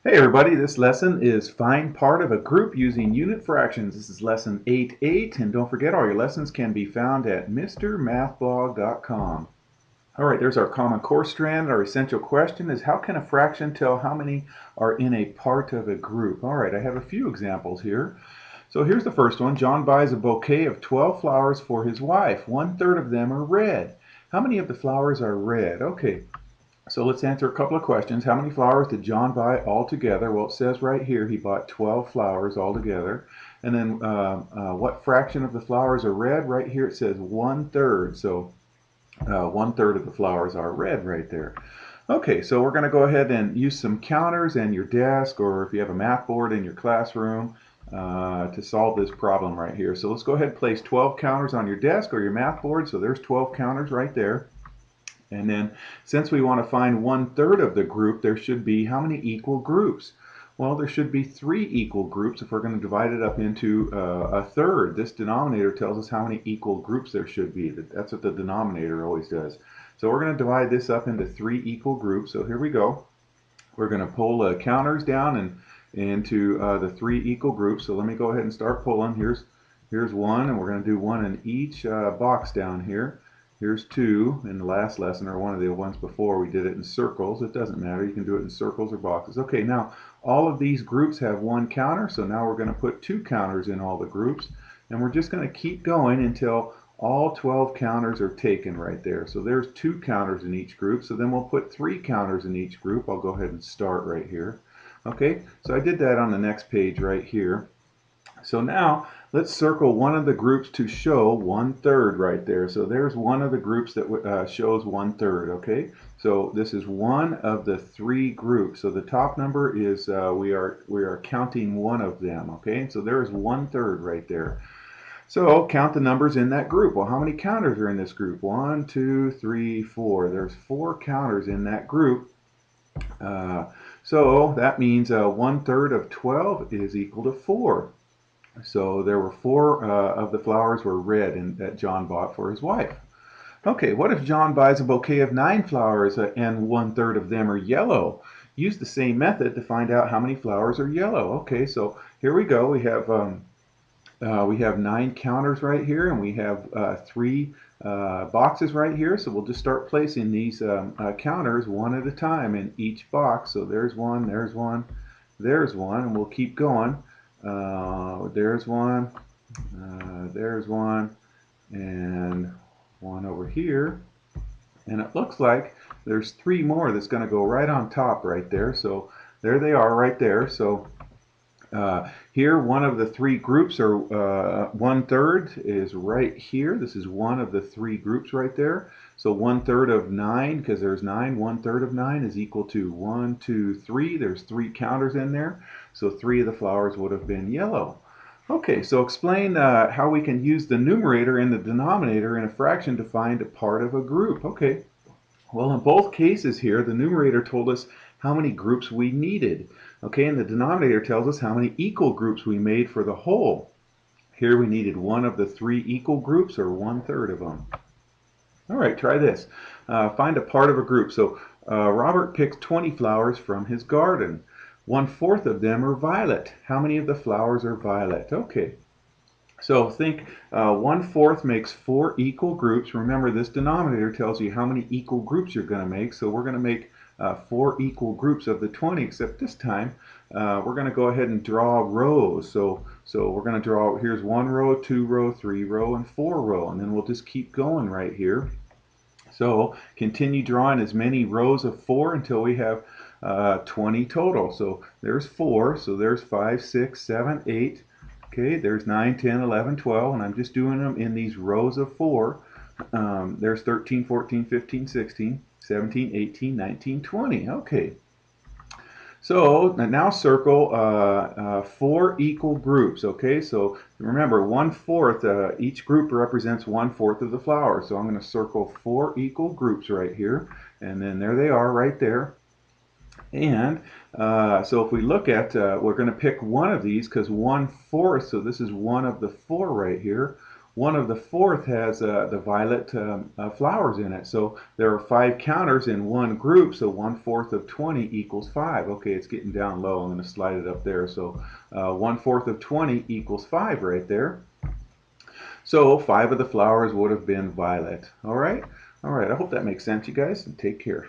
Hey everybody, this lesson is find part of a group using unit fractions. This is lesson 8.8, and don't forget all your lessons can be found at Mrmathblog.com. Alright, there's our common core strand. Our essential question is how can a fraction tell how many are in a part of a group? Alright, I have a few examples here. So here's the first one. John buys a bouquet of 12 flowers for his wife. 1/3 of them are red. How many of the flowers are red? Okay, so let's answer a couple of questions. How many flowers did John buy altogether? Well, it says right here he bought 12 flowers altogether. And then what fraction of the flowers are red? Right here it says 1/3. So 1/3 of the flowers are red right there. Okay, so we're going to go ahead and use some counters in your desk, or if you have a math board in your classroom, to solve this problem right here. So let's go ahead and place 12 counters on your desk or your math board. So there's 12 counters right there. And then since we want to find 1/3 of the group, there should be how many equal groups? Well, there should be 3 equal groups if we're going to divide it up into a third. This denominator tells us how many equal groups there should be. That's what the denominator always does. So we're going to divide this up into 3 equal groups. So here we go. We're going to pull counters down and into the 3 equal groups. So let me go ahead and start pulling. Here's one, and we're going to do one in each box down here. Here's 2 in the last lesson, or one of the ones before. We did it in circles. It doesn't matter. You can do it in circles or boxes. Okay, now all of these groups have 1 counter, so now we're going to put 2 counters in all the groups, and we're just going to keep going until all 12 counters are taken right there. So there's 2 counters in each group, so then we'll put 3 counters in each group. I'll go ahead and start right here. Okay, so I did that on the next page right here. So now let's circle one of the groups to show 1/3 right there. So there's one of the groups that shows 1/3. Okay, so this is one of the 3 groups. So the top number is we are counting one of them. Okay, so there's 1/3 right there. So count the numbers in that group. Well, how many counters are in this group? 1, 2, 3, 4. There's 4 counters in that group. So that means 1/3 of 12 is equal to 4. So there were 4 of the flowers were red that John bought for his wife. Okay, what if John buys a bouquet of 9 flowers and 1/3 of them are yellow? Use the same method to find out how many flowers are yellow. Okay, so here we go. We have 9 counters right here, and we have 3 boxes right here. So we'll just start placing these counters one at a time in each box. So there's one, there's one, there's one, and we'll keep going. There's one, and one over here. And it looks like there's 3 more that's going to go right on top right there. So there they are right there. So here, one of the 3 groups are 1/3 is right here. This is one of the 3 groups right there. So 1/3 of 9, because there's 9, 1/3 of 9 is equal to 1, 2, 3. There's 3 counters in there. So 3 of the flowers would have been yellow. Okay, so explain how we can use the numerator and the denominator in a fraction to find a part of a group. Okay, well, in both cases here, the numerator told us how many groups we needed. Okay, and the denominator tells us how many equal groups we made for the whole. Here we needed one of the 3 equal groups, or 1/3 of them. All right, try this. Find a part of a group. So Robert picks 20 flowers from his garden. 1/4 of them are violet. How many of the flowers are violet? Okay. So think 1/4 makes 4 equal groups. Remember, this denominator tells you how many equal groups you're going to make. So we're going to make 4 equal groups of the 20, except this time we're going to go ahead and draw rows. So we're going to draw, here's 1 row, 2 row, 3 row, and 4 row. And then we'll just keep going right here. So continue drawing as many rows of 4 until we have 20 total. So there's 4, so there's 5, 6, 7, 8. Okay, there's 9, 10, 11, 12, and I'm just doing them in these rows of 4. There's 13, 14, 15, 16, 17, 18, 19, 20. Okay, so now circle 4 equal groups. Okay, so remember 1/4, each group represents 1/4 of the flower. So I'm going to circle 4 equal groups right here, and then there they are right there. And so if we look at, we're going to pick one of these because 1/4, so this is one of the 4 right here. one of the fourth has the violet flowers in it. So there are 5 counters in one group, so 1/4 of 20 equals 5. Okay, it's getting down low. I'm going to slide it up there. So 1/4 of 20 equals 5 right there. So 5 of the flowers would have been violet. All right? All right, I hope that makes sense, you guys, and take care.